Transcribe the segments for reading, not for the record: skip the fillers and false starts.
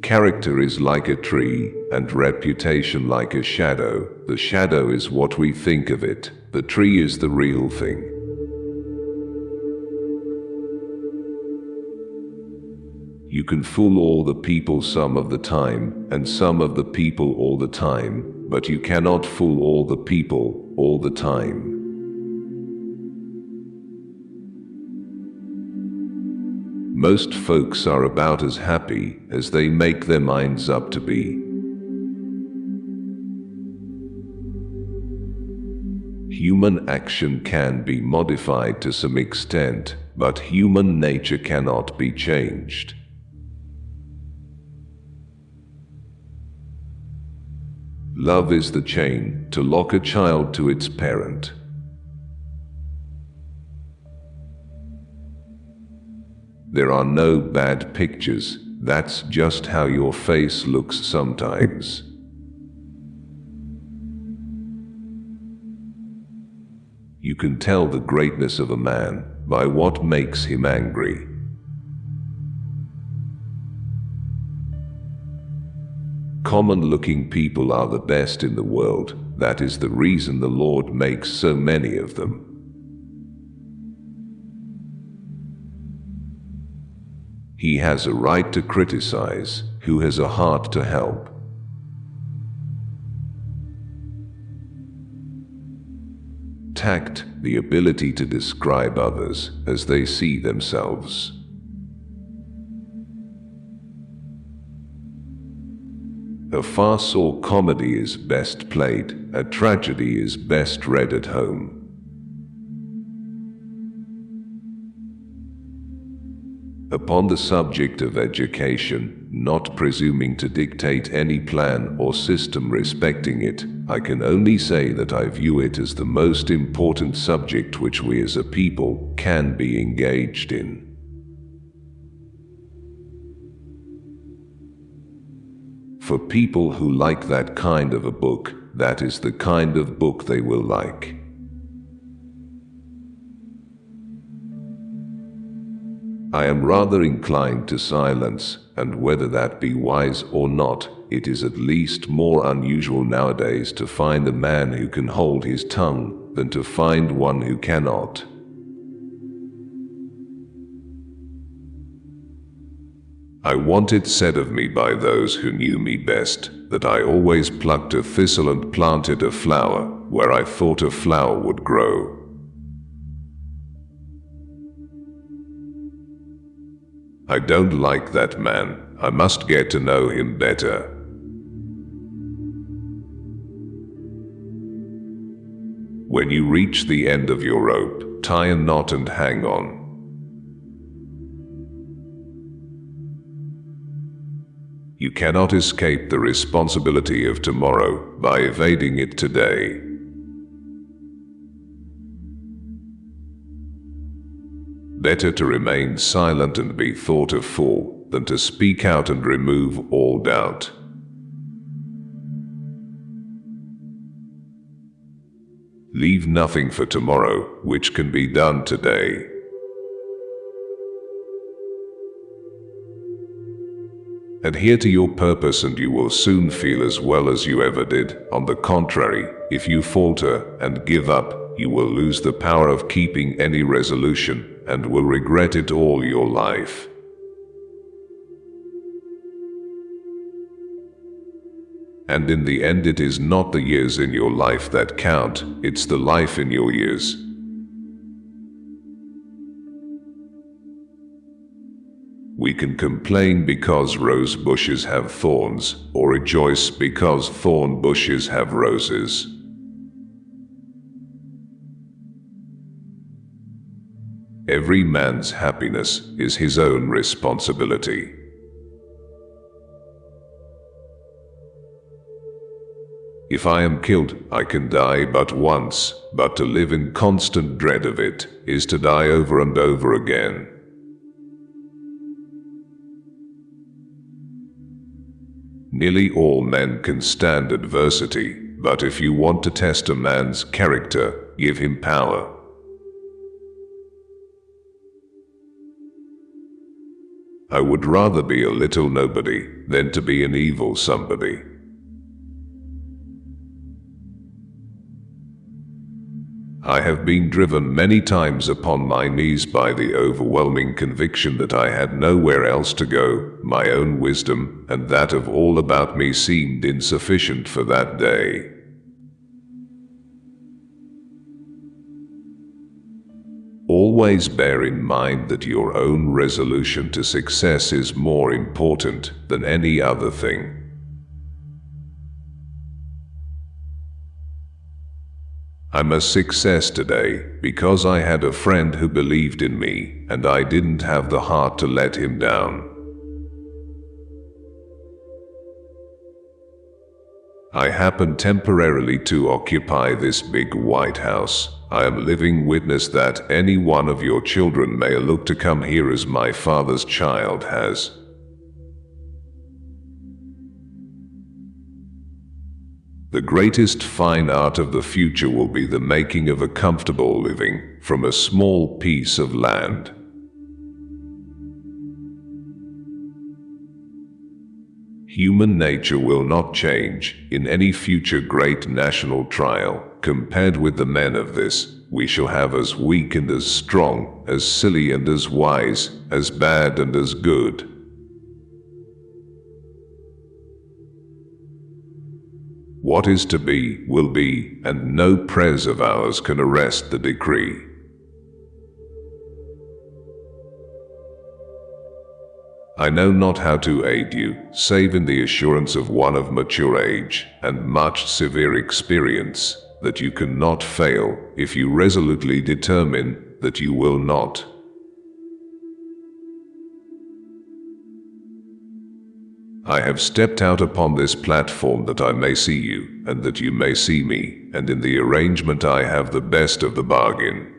Character is like a tree, and reputation like a shadow. The shadow is what we think of it. The tree is the real thing. You can fool all the people some of the time, and some of the people all the time, but you cannot fool all the people all the time. Most folks are about as happy as they make their minds up to be. Human action can be modified to some extent, but human nature cannot be changed. Love is the chain to lock a child to its parent. There are no bad pictures, that's just how your face looks sometimes. You can tell the greatness of a man by what makes him angry. Common-looking people are the best in the world. That is the reason the Lord makes so many of them. He has a right to criticize, who has a heart to help. Tact, the ability to describe others as they see themselves. A farce or comedy is best played, a tragedy is best read at home. Upon the subject of education, not presuming to dictate any plan or system respecting it, I can only say that I view it as the most important subject which we as a people can be engaged in. For people who like that kind of a book, that is the kind of book they will like. I am rather inclined to silence, and whether that be wise or not, it is at least more unusual nowadays to find a man who can hold his tongue than to find one who cannot. I want it said of me by those who knew me best, that I always plucked a thistle and planted a flower where I thought a flower would grow. I don't like that man. I must get to know him better. When you reach the end of your rope, tie a knot and hang on. You cannot escape the responsibility of tomorrow by evading it today. Better to remain silent and be thought a fool than to speak out and remove all doubt. Leave nothing for tomorrow which can be done today. Adhere to your purpose and you will soon feel as well as you ever did. On the contrary, if you falter and give up, you will lose the power of keeping any resolution and will regret it all your life. And in the end, it is not the years in your life that count, it's the life in your years. We can complain because rose bushes have thorns, or rejoice because thorn bushes have roses. Every man's happiness is his own responsibility. If I am killed, I can die but once, but to live in constant dread of it is to die over and over again. Nearly all men can stand adversity, but if you want to test a man's character, give him power. I would rather be a little nobody than to be an evil somebody. I have been driven many times upon my knees by the overwhelming conviction that I had nowhere else to go. My own wisdom and that of all about me seemed insufficient for that day. Always bear in mind that your own resolution to success is more important than any other thing. I'm a success today because I had a friend who believed in me, and I didn't have the heart to let him down. I happen temporarily to occupy this big white house. I am living witness that any one of your children may look to come here as my father's child has. The greatest fine art of the future will be the making of a comfortable living from a small piece of land. Human nature will not change in any future great national trial. Compared with the men of this, we shall have as weak and as strong, as silly and as wise, as bad and as good. What is to be, will be, and no prayers of ours can arrest the decree. I know not how to aid you, save in the assurance of one of mature age and much severe experience, that you cannot fail if you resolutely determine that you will not. I have stepped out upon this platform that I may see you, and that you may see me, and in the arrangement I have the best of the bargain.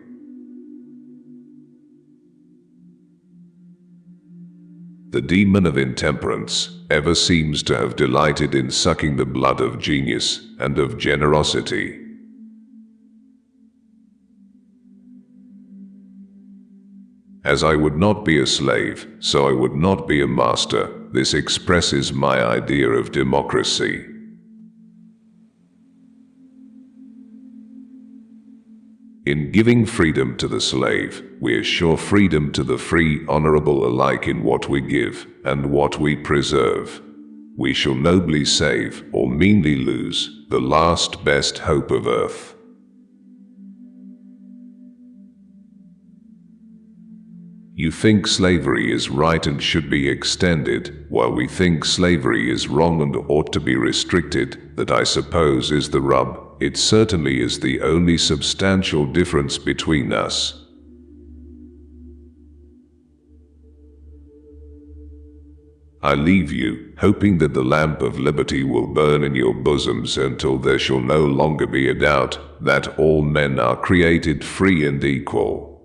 The demon of intemperance ever seems to have delighted in sucking the blood of genius and of generosity. As I would not be a slave, so I would not be a master. This expresses my idea of democracy. In giving freedom to the slave, we assure freedom to the free, honorable alike in what we give and what we preserve. We shall nobly save, or meanly lose, the last best hope of earth. You think slavery is right and should be extended, while we think slavery is wrong and ought to be restricted. That, I suppose, is the rub. It certainly is the only substantial difference between us. I leave you, hoping that the lamp of liberty will burn in your bosoms until there shall no longer be a doubt that all men are created free and equal.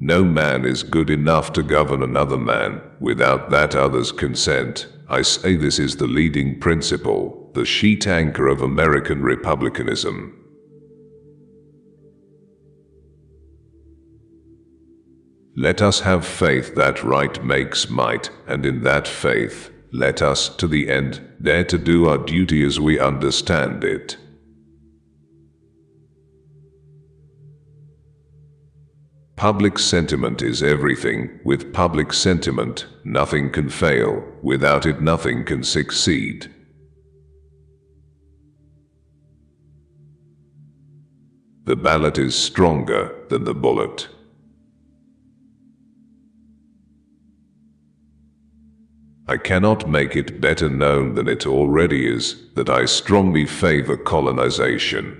No man is good enough to govern another man without that other's consent. I say this is the leading principle, the sheet anchor of American republicanism. Let us have faith that right makes might, and in that faith, let us, to the end, dare to do our duty as we understand it. Public sentiment is everything. With public sentiment, nothing can fail. Without it, nothing can succeed. The ballot is stronger than the bullet. I cannot make it better known than it already is that I strongly favor colonization.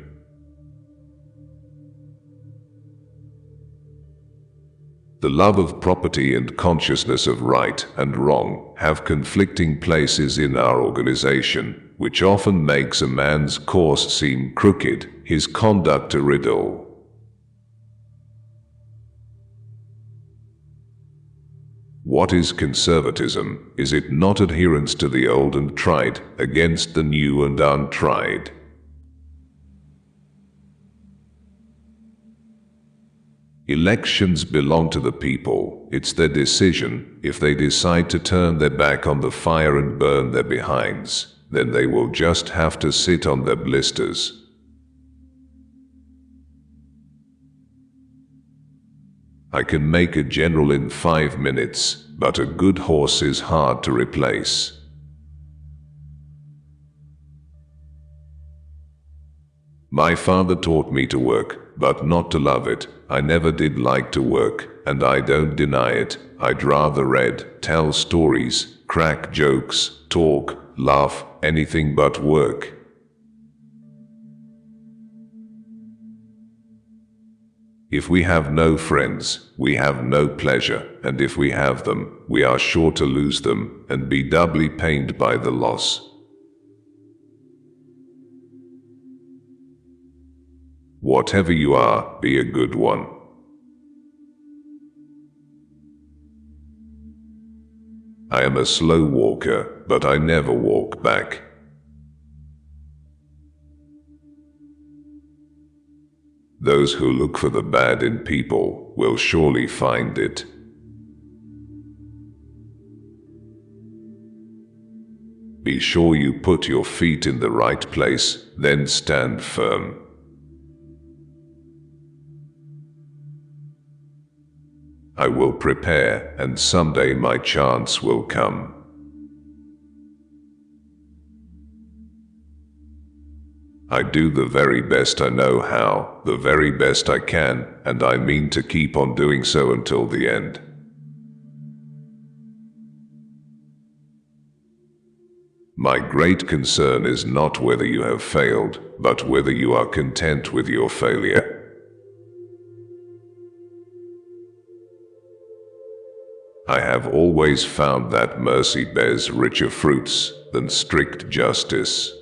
The love of property and consciousness of right and wrong have conflicting places in our organization, which often makes a man's course seem crooked, his conduct a riddle. What is conservatism? Is it not adherence to the old and tried against the new and untried? Elections belong to the people. It's their decision. If they decide to turn their back on the fire and burn their behinds, then they will just have to sit on their blisters. I can make a general in 5 minutes, but a good horse is hard to replace. My father taught me to work, but not to love it. I never did like to work, and I don't deny it. I'd rather read, tell stories, crack jokes, talk, laugh, anything but work. If we have no friends, we have no pleasure, and if we have them, we are sure to lose them, and be doubly pained by the loss. Whatever you are, be a good one. I am a slow walker, but I never walk back. Those who look for the bad in people will surely find it. Be sure you put your feet in the right place, then stand firm. I will prepare, and someday my chance will come. I do the very best I know how, the very best I can, and I mean to keep on doing so until the end. My great concern is not whether you have failed, but whether you are content with your failure. I have always found that mercy bears richer fruits than strict justice.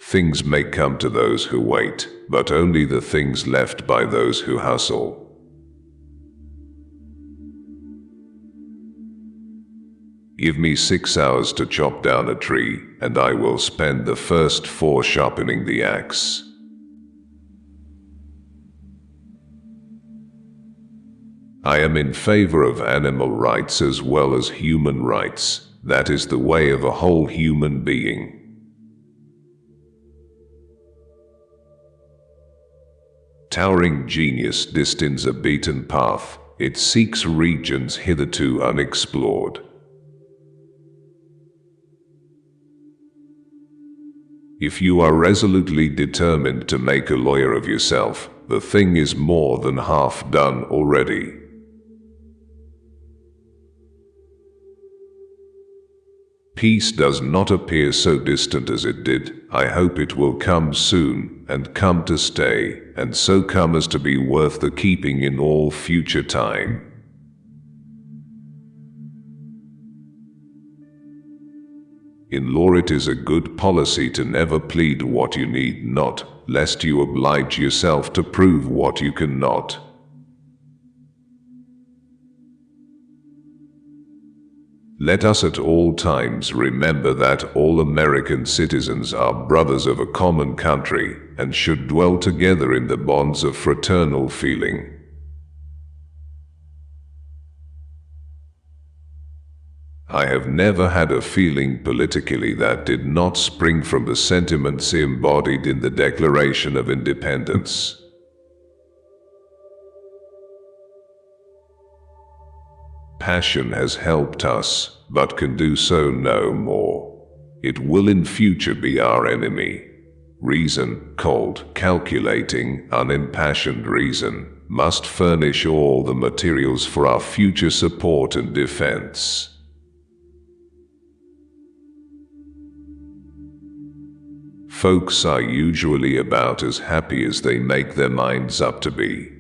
Things may come to those who wait, but only the things left by those who hustle. Give me 6 hours to chop down a tree, and I will spend the first 4 sharpening the axe. I am in favor of animal rights as well as human rights. That is the way of a whole human being. Towering genius destines a beaten path. It seeks regions hitherto unexplored. If you are resolutely determined to make a lawyer of yourself, the thing is more than half done already. Peace does not appear so distant as it did. I hope it will come soon, and come to stay, and so come as to be worth the keeping in all future time. In law it is a good policy to never plead what you need not, lest you oblige yourself to prove what you cannot. Let us at all times remember that all American citizens are brothers of a common country, and should dwell together in the bonds of fraternal feeling. I have never had a feeling politically that did not spring from the sentiments embodied in the Declaration of Independence. Passion has helped us, but can do so no more. It will in future be our enemy. Reason, cold, calculating, unimpassioned reason, must furnish all the materials for our future support and defense. Folks are usually about as happy as they make their minds up to be.